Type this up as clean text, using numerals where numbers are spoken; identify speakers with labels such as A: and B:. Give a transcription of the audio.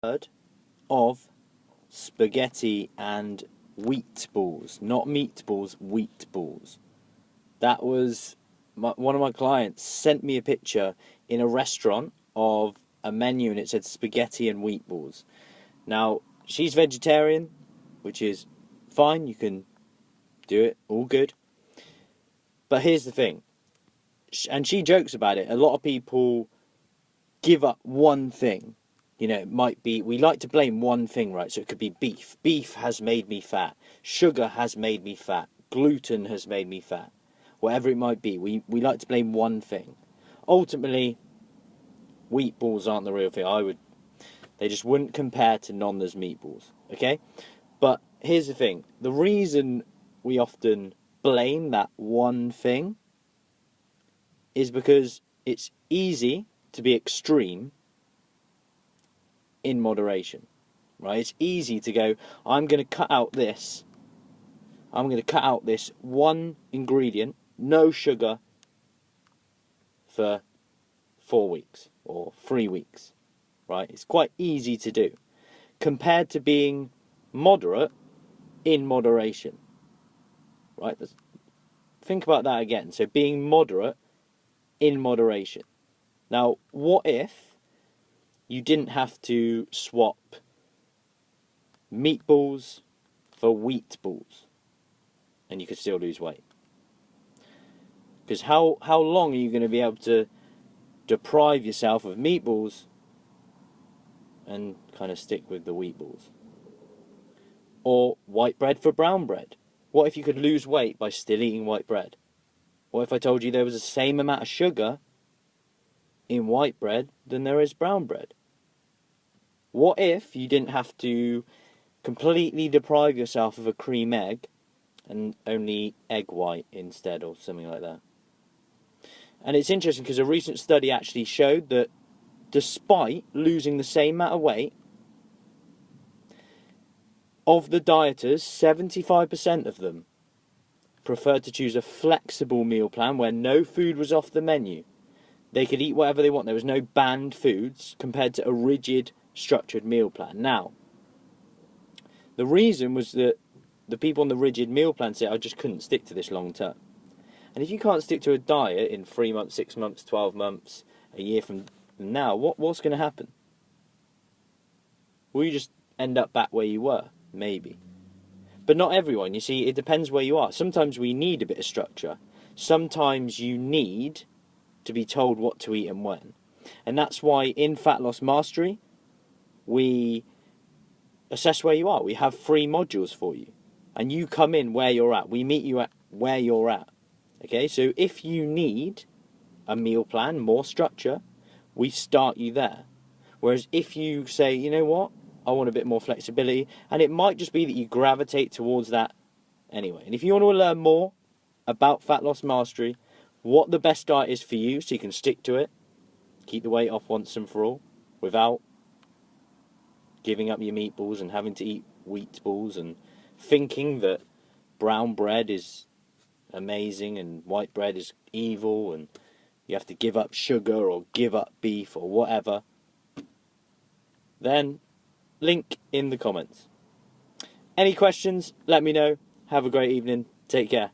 A: heard of spaghetti and wheat balls, not meatballs, wheat balls. That was one of my clients sent me a picture in a restaurant of a menu and it said spaghetti and wheat balls. Now, she's vegetarian, which is fine, you can do it, all good. But here's the thing, and she jokes about it, a lot of people give up one thing. You know, it might be, we like to blame one thing, right? So it could be beef. Beef has made me fat. Sugar has made me fat. Gluten has made me fat. Whatever it might be, we like to blame one thing. Ultimately, wheat balls aren't the real thing. They just wouldn't compare to Nonna's meatballs, okay? But here's the thing. The reason we often blame that one thing is because it's easy to be extreme in moderation, right? It's easy to go, I'm going to cut out this one ingredient, no sugar, for 4 weeks or 3 weeks, right? It's quite easy to do compared to being moderate in moderation, right? Think about that again. So being moderate in moderation. Now, what if you didn't have to swap meatballs for wheat balls and you could still lose weight? Because how long are you going to be able to deprive yourself of meatballs and kind of stick with the wheat balls? Or white bread for brown bread? What if you could lose weight by still eating white bread? What if I told you there was the same amount of sugar in white bread than there is brown bread? What if you didn't have to completely deprive yourself of a cream egg and only eat egg white instead, or something like that? And it's interesting because a recent study actually showed that despite losing the same amount of weight, of the dieters, 75% of them preferred to choose a flexible meal plan where no food was off the menu. They could eat whatever they want. There was no banned foods compared to a rigid, structured meal plan. Now, the reason was that the people on the rigid meal plan said, I just couldn't stick to this long term. And if you can't stick to a diet in 3 months, 6 months, 12 months, a year from now, what's going to happen? Will you just end up back where you were? Maybe. But not everyone. You see, it depends where you are. Sometimes we need a bit of structure. Sometimes you need to be told what to eat and when. And that's why in Fat Loss Mastery, we assess where you are. We have 3 modules for you. And you come in where you're at. We meet you at where you're at. Okay, so if you need a meal plan, more structure, we start you there. Whereas if you say, you know what, I want a bit more flexibility, and it might just be that you gravitate towards that anyway. And if you want to learn more about Fat Loss Mastery, what the best diet is for you so you can stick to it, keep the weight off once and for all, without giving up your meatballs and having to eat wheat balls and thinking that brown bread is amazing and white bread is evil and you have to give up sugar or give up beef or whatever, then link in the comments. Any questions, let me know. Have a great evening. Take care.